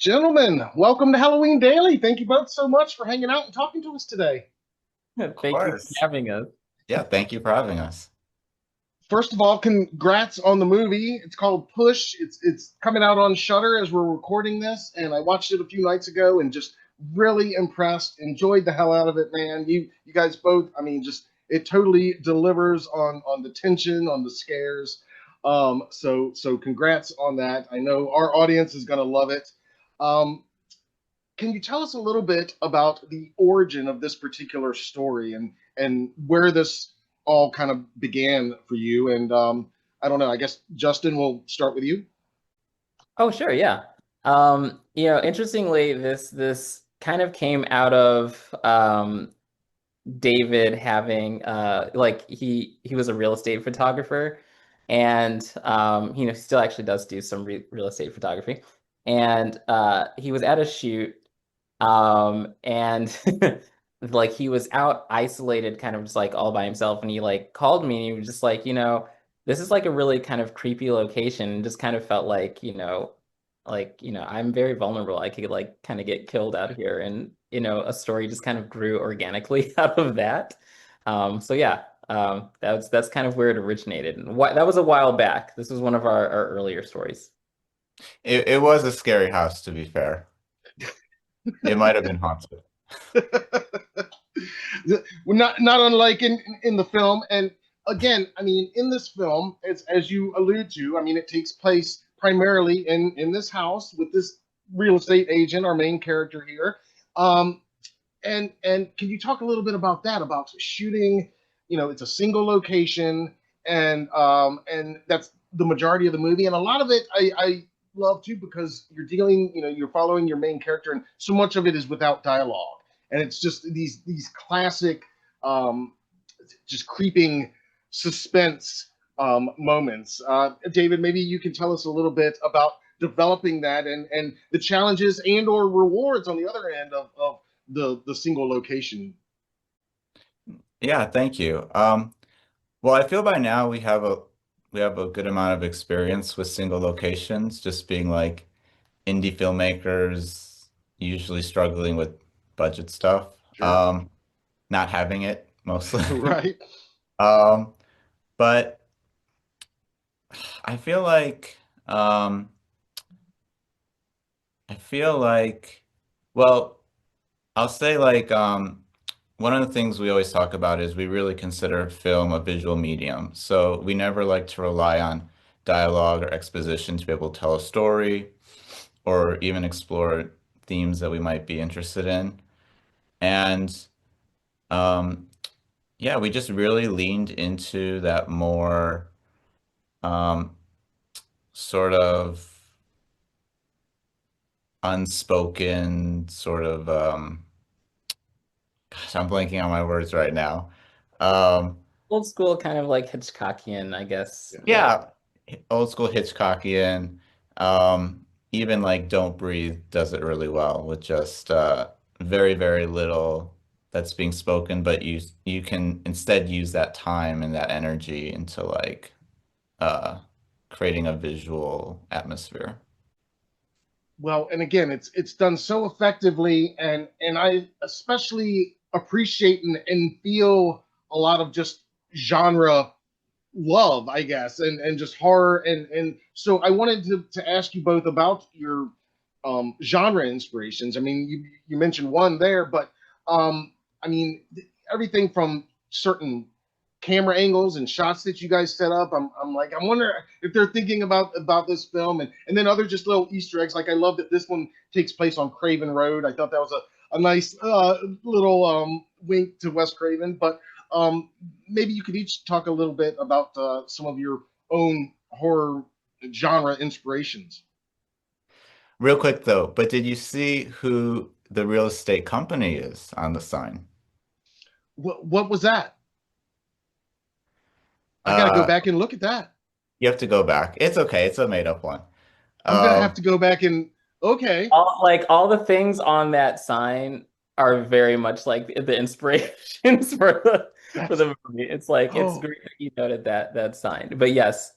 Gentlemen, welcome to Halloween Daily. Thank you both so much for hanging out and talking to us today. Of Thank you for course. having us. Yeah, thank you for having us. First of all, congrats on the movie. It's called Push. It's coming out on Shudder as we're recording this, and I watched it a few nights ago and just really impressed. Enjoyed the hell out of it, man. You guys both. I mean, just it totally delivers on the tension, on the scares. So congrats on that. I know our audience is gonna love it. Um, can you tell us a little bit about the origin of this particular story and where this all kind of began for you? And I don't know. I guess Justin, will start with you. Oh, sure, yeah. Interestingly, this kind of came out of David having like he was a real estate photographer, and he still actually does do some real estate photography. And he was at a shoot, and like he was out isolated, kind of just like all by himself, and he like called me, and he was just like, this is like a really kind of creepy location, and just kind of felt like, I'm very vulnerable. I could like kind of get killed out here, and a story just kind of grew organically out of that. So yeah, that's kind of where it originated, and that was a while back. This was one of our earlier stories. It was a scary house, to be fair. It might have been haunted. Not unlike in the film. And again, I mean, in this film, as you allude to, I mean, it takes place primarily in this house with this real estate agent, our main character here. Um, and can you talk a little bit about that, about shooting? It's a single location, and that's the majority of the movie, and a lot of it I love too, because you're following your main character, and so much of it is without dialogue, and it's just these classic, um, just creeping suspense moments. David, maybe you can tell us a little bit about developing that and the challenges and or rewards on the other end of the single location. Yeah, thank you. Well, I feel by now we have a good amount of experience with single locations, just being like indie filmmakers, usually struggling with budget stuff, Sure. not having it mostly. Right. Um, but I feel like um, I feel like, well, I'll say like one of the things we always talk about is we really consider film a visual medium. So we never like to rely on dialogue or exposition to be able to tell a story or even explore themes that we might be interested in. And um, yeah, we just really leaned into that more um, sort of unspoken sort of gosh, I'm blanking on my words right now. Um, Old school, kind of like Hitchcockian, I guess. Yeah. Yeah. yeah, old school Hitchcockian. Even like Don't Breathe does it really well with just very, very little that's being spoken, but you can instead use that time and that energy into like uh creating a visual atmosphere. Well, and again, it's done so effectively, and I especially appreciate and feel a lot of just genre love, I guess, and just horror, and so I wanted to ask you both about your genre inspirations. I mean, you mentioned one there, but I mean, everything from certain camera angles and shots that you guys set up. I'm like, I wonder if they're thinking about this film, and then other just little Easter eggs. Like I love that this one takes place on Craven Road. I thought that was a nice little wink to Wes Craven. But maybe you could each talk a little bit about some of your own horror genre inspirations. Real quick though, but did you see who the real estate company is on the sign? What was that? I got to go Uh, back and look at that. you have to go back. It's okay. It's a made up one. I'm gonna have Um, to go back and okay. All the things on that sign are very much like the inspirations for That's the movie. It's like it's oh great that you noted that sign. But yes,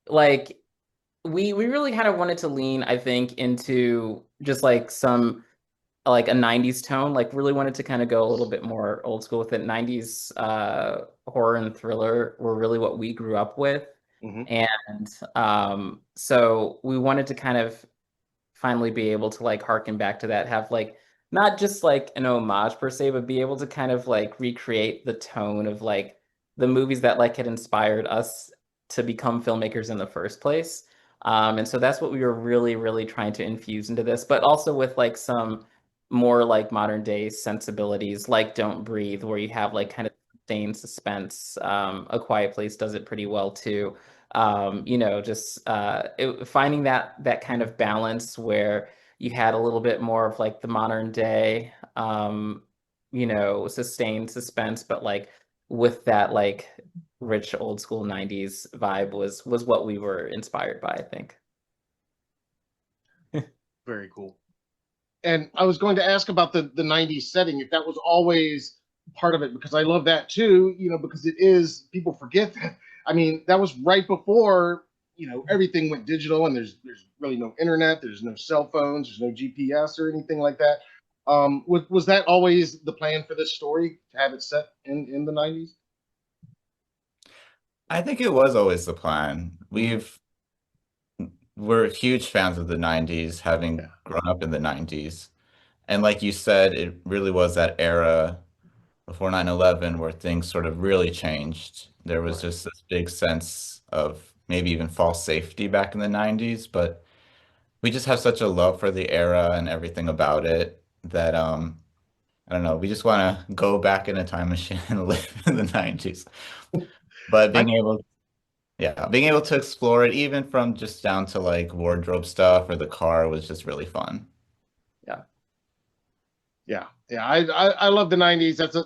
like we really kind of wanted to lean, I think, into just like some like a 90s tone, like really wanted to kind of go a little bit more old school with it. 90s horror and thriller were really what we grew up with. Hmm. And so we wanted to kind of finally be able to like harken back to that, have like not just like an homage per se, but be able to kind of like recreate the tone of like the movies that like had inspired us to become filmmakers in the first place. And so that's what we were really, really trying to infuse into this, but also with like some more like modern day sensibilities, like Don't Breathe, where you have like kind of sustained suspense. A Quiet Place does it pretty well too. Just finding that kind of balance where you had a little bit more of like the modern day, sustained suspense, but like with that like rich old school 90s vibe was what we were inspired by, I think. Very cool. And I was going to ask about the 90s setting, if that was always part of it, because I love that too, because it is, people forget that. I mean, that was right before, everything went digital, and there's really no internet, there's no cell phones, there's no GPS or anything like that. Was that always the plan for this story, to have it set in the 90s? I think it was always the plan. Mm-hmm. We're huge fans of the 90s, Yeah. having grown up in the 90s. And like you said, it really was that era before 9/11 where things sort of really changed. There was Right. just this big sense of maybe even false safety back in the 90s, but we just have such a love for the era and everything about it that I don't know, we just want to go back in a time machine and live in the 90s. But I being able to explore it even from just down to like wardrobe stuff or the car was just really fun. Yeah. Yeah. I love the 90s. That's a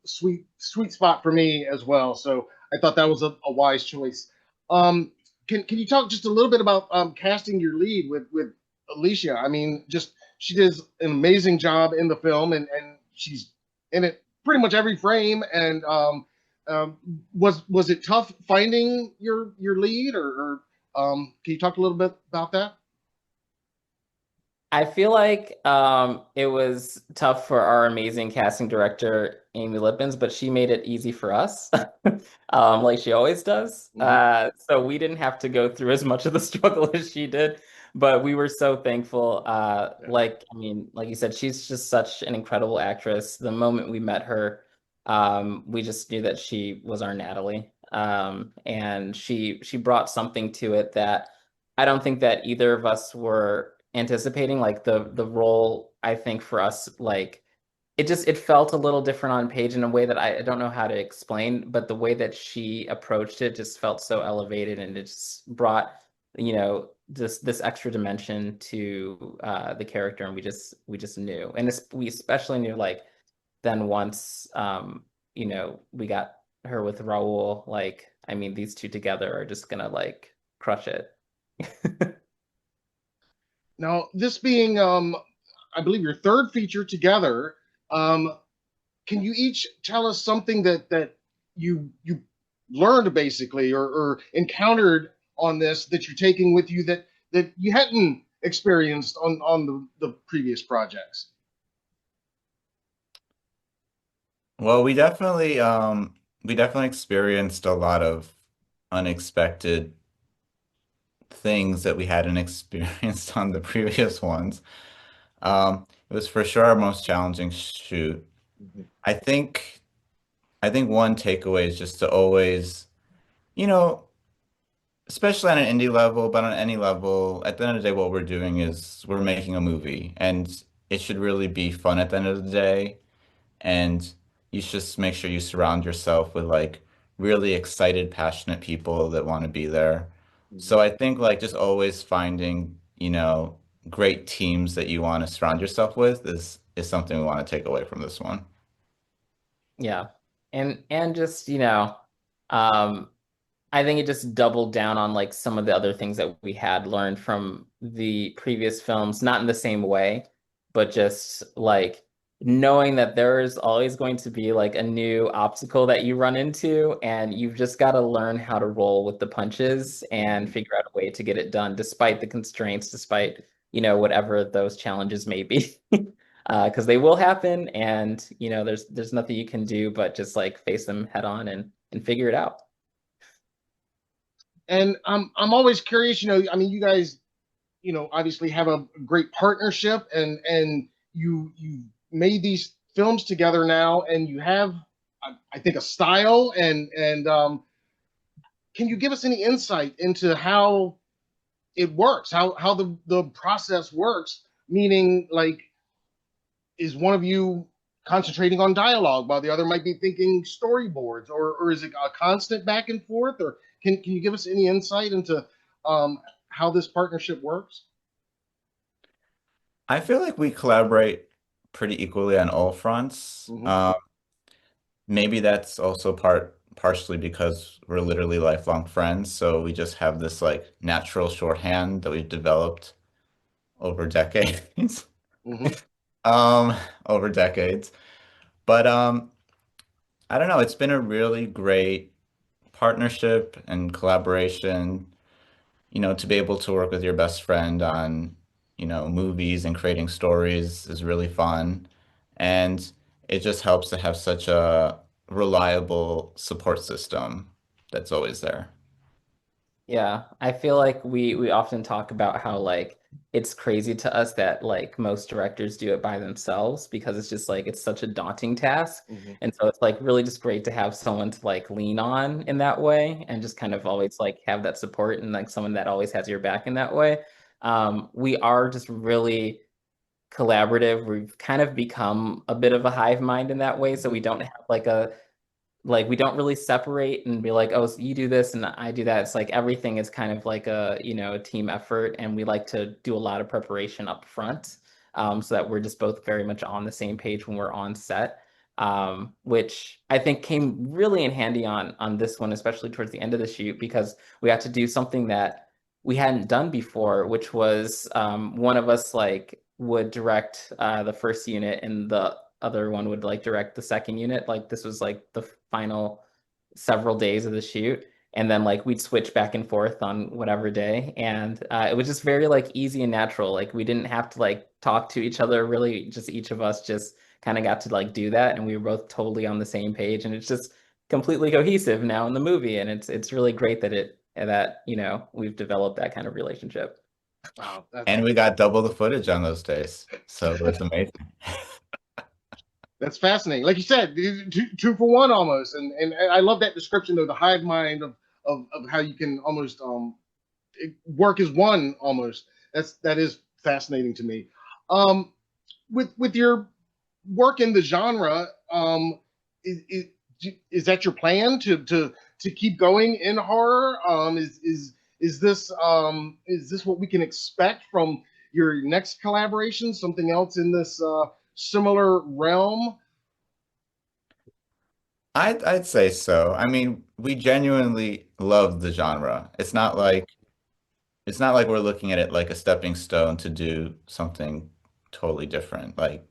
sweet spot for me as well. So I thought that was a wise choice. Um, can you talk just a little bit about casting your lead with Alicia? I mean, just she does an amazing job in the film, and she's in it pretty much every frame. And um, was it tough finding your lead, or can you talk a little bit about that? I feel like it was tough for our amazing casting director, Amy Lippens, but she made it easy for us, like she always does. Hmm. So we didn't have to go through as much of the struggle as she did, but we were so thankful. Yeah. Like you said, she's just such an incredible actress. The moment we met her, we just knew that she was our Natalie. And she brought something to it that I don't think that either of us were anticipating. Like the role, I think for us, like it felt a little different on page in a way that I don't know how to explain, but the way that she approached it just felt so elevated, and it just brought, this extra dimension to the character, and we just knew. And we especially knew like then once we got her with Raul, like I mean these two together are just gonna like crush it. Now, this being, I believe, your third feature together, um, can you each tell us something that you learned basically, or encountered on this, that you're taking with you, that you hadn't experienced on the previous projects? Well, we definitely experienced a lot of unexpected things that we hadn't experienced on the previous ones. It was for sure our most challenging shoot. Mhm. I think I think one takeaway is just to always, you know, especially on an indie level, but on any level, at the end of the day, what we're doing is we're making a movie, and it should really be fun at the end of the day. And you should just make sure you surround yourself with like really excited, passionate people that want to be there. Mhm. So I think like just always finding, great teams that you want to surround yourself with is something we want to take away from this one. Yeah. And just, um I think it just doubled down on like some of the other things that we had learned from the previous films, not in the same way, but just like knowing that there's always going to be like a new obstacle that you run into, and you've just got to learn how to roll with the punches and figure out a way to get it done despite the constraints, despite, whatever those challenges may be. Because they will happen, and there's nothing you can do but just like face them head on and figure it out. And I'm always curious, I mean, you guys, obviously have a great partnership, and you made these films together now, and you have, I think, a style, and can you give us any insight into how it works, how the process works? Meaning, like, is one of you concentrating on dialogue while the other might be thinking storyboards, or is it a constant back and forth? Or can you give us any insight into how this partnership works? I feel like we collaborate pretty equally on all fronts. Mm-hmm. Maybe that's also partially because we're literally lifelong friends, so we just have this like natural shorthand that we've developed over decades. Mm-hmm. Um, over decades. But I don't know, it's been a really great partnership and collaboration, to be able to work with your best friend on, movies and creating stories is really fun. And it just helps to have such a reliable support system that's always there. Yeah, I feel like we often talk about how like it's crazy to us that like most directors do it by themselves because it's just like it's such a daunting task. Mm-hmm. And so it's like really just great to have someone to like lean on in that way and just kind of always like have that support and like someone that always has your back in that way. We are just really collaborative. We've kind of become a bit of a hive mind in that way. So we don't have like we don't really separate and be like, oh, so you do this and I do that. It's like everything is kind of like a team effort, and we like to do a lot of preparation up front, so that we're just both very much on the same page when we're on set, which I think came really in handy on this one, especially towards the end of the shoot, because we got to do something that we hadn't done before, which was one of us like would direct the first unit and the other one would like direct the second unit. Like this was like the final several days of the shoot. And then like we'd switch back and forth on whatever day. And it was just very like easy and natural. Like we didn't have to like talk to each other really, just each of us just kind of got to like do that. And we were both totally on the same page. And it's just completely cohesive now in the movie. And it's really great that we've developed that kind of relationship. Wow, And we got double the footage on those days. So it's amazing. that's fascinating. Like you said, two for one almost, and I love that description of the hive mind of how you can almost work as one almost. That is fascinating to me. Um, with your work in the genre, is, is that your plan to keep going in horror? Is this what we can expect from your next collaboration? Something else in this similar realm? I'd say so. I mean, we genuinely love the genre. It's not like we're looking at it like a stepping stone to do something totally different. Like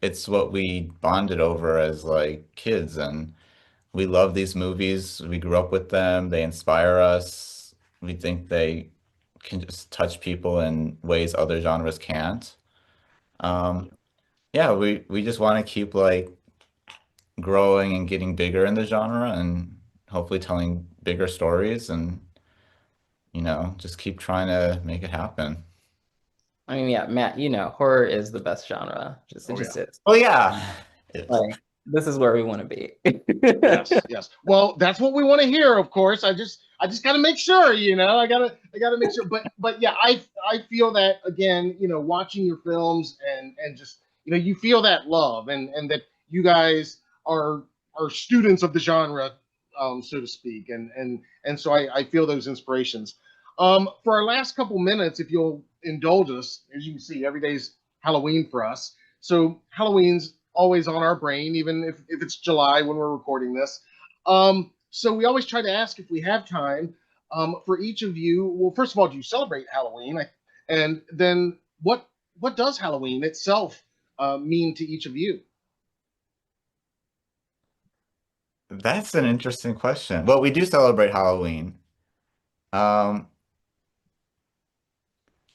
it's what we bonded over as like kids, and we love these movies. We grew up with them. They inspire us. We think they can just touch people in ways other genres can't. Um, yeah, we just want to keep like growing and getting bigger in the genre and hopefully telling bigger stories and just keep trying to make it happen. I mean, yeah, Matt, horror is the best genre. It Oh just yeah. is. Oh yeah. It's- Like, this is where we want to be. Yes, yes. Well, that's what we want to hear, of course. I just got to make sure, I got to make sure. But yeah, I feel that again, watching your films and just you feel that love and that you guys are students of the genre, so to speak, and so I feel those inspirations. For our last couple minutes, if you'll indulge us, as you can see, every day's Halloween for us. So Halloween's always on our brain, even if it's July when we're recording this. So we always try to ask if we have time for each of you. Well, first of all, do you celebrate Halloween? And then what does Halloween itself mean to each of you? That's an interesting question. Well, we do celebrate Halloween. Um,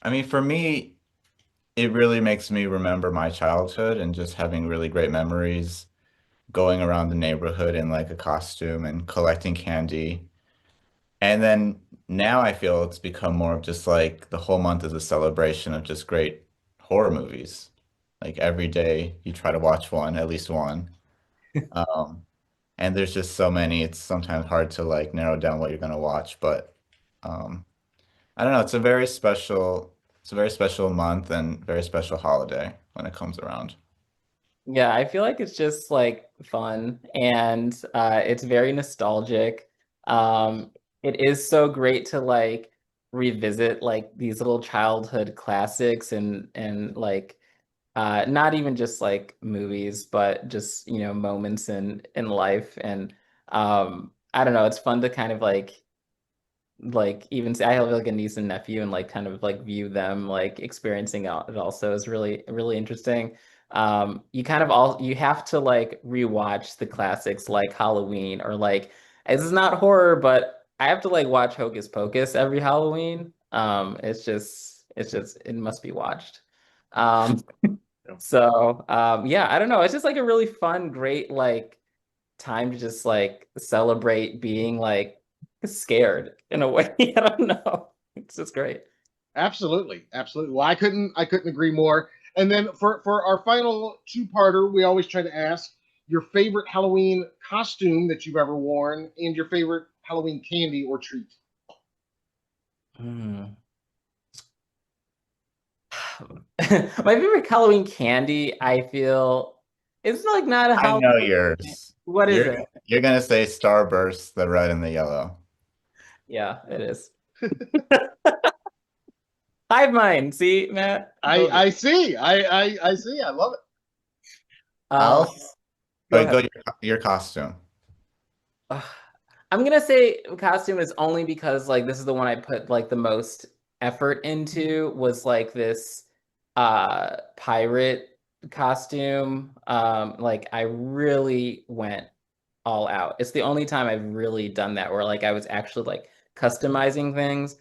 I mean, for me, it really makes me remember my childhood and just having really great memories going around the neighborhood in like a costume and collecting candy. And then now I feel it's become more of just like the whole month is a celebration of just great horror movies. Like every day you try to watch one, at least one. Um, and there's just so many, it's sometimes hard to like narrow down what you're gonna watch, but um, I don't know, it's a very special month and very special holiday when it comes around. Yeah, I feel like it's just like fun and it's very nostalgic. Um, it is so great to like revisit like these little childhood classics and like not even just like movies, but just, you know, moments in life. And I don't know, it's fun to kind of like even say I have like a niece and nephew and like kind of like view them like experiencing it also is really interesting. You kind of all you have to like rewatch the classics like Halloween or like this is not horror, but I have to like watch Hocus Pocus every Halloween. It's just it must be watched. Um, so yeah, I don't know. It's just like a really fun, great like time to just like celebrate being like scared in a way. I don't know. It's just great. Absolutely, absolutely. Well, I couldn't agree more. And then for our final two-parter, we always try to ask your favorite Halloween costume that you've ever worn and your favorite Halloween candy or treat. Hmm. My favorite Halloween candy, I feel, it's like not a I know Halloween. yours. What is You're it? you're gonna say Starburst, the red and the yellow. Yeah, it is. Hive mind. See, Matt? I I told you. I see. I see. I love it. I'll Um, go go ahead. your costume. Ugh. I'm gonna say costume is only because like this is the one I put like the most effort into was like this pirate costume. Like I really went all out. It's the only time I've really done that where like I was actually like customizing things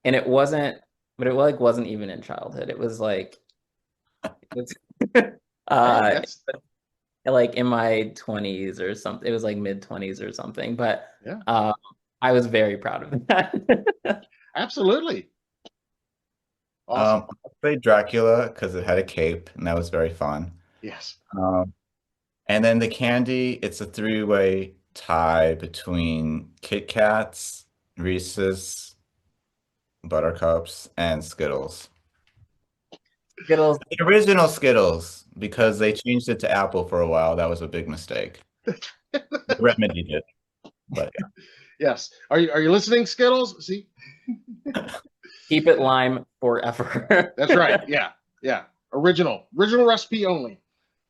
and it wasn't but it like wasn't even in childhood. It was like it's Hey, uh that's like in my 20s or something. It was like mid 20s or something, but yeah, uh, I was very proud of that. absolutely awesome. I'll say Dracula because it had a cape and that was very fun. Yes. Um, and then the candy, it's a three-way tie between Kit Kats, Reese's, Buttercups, and Skittles. Skittles. The original Skittles, because they changed it to Apple for a while. That was a big mistake. They remedied it, but Yes. Are you listening, Skittles? See, Keep it lime forever. that's right. Yeah, yeah. Original recipe only.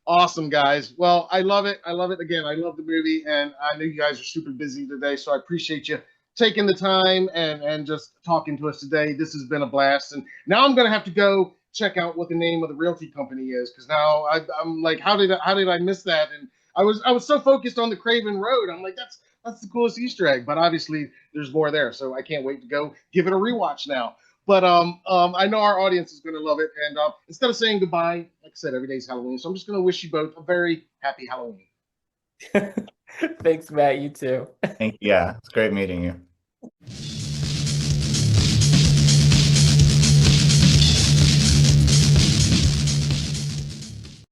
Awesome, guys. Well, I love it. I love it. Again, I love the movie, and I know you guys are super busy today, so I appreciate you taking the time and just talking to us today. This has been a blast, and now I'm gonna have to go check out what the name of the realty company is because now I'm like, how did I miss that? And I was so focused on the Craven Road. I'm like, that's the coolest Easter egg, but obviously there's more there, so I can't wait to go give it a rewatch now. But I know our audience is going to love it. And instead of saying goodbye, like I said, every day's Halloween. So I'm just going to wish you both a very happy Halloween. Thanks, Matt. You too. yeah, it's great meeting you.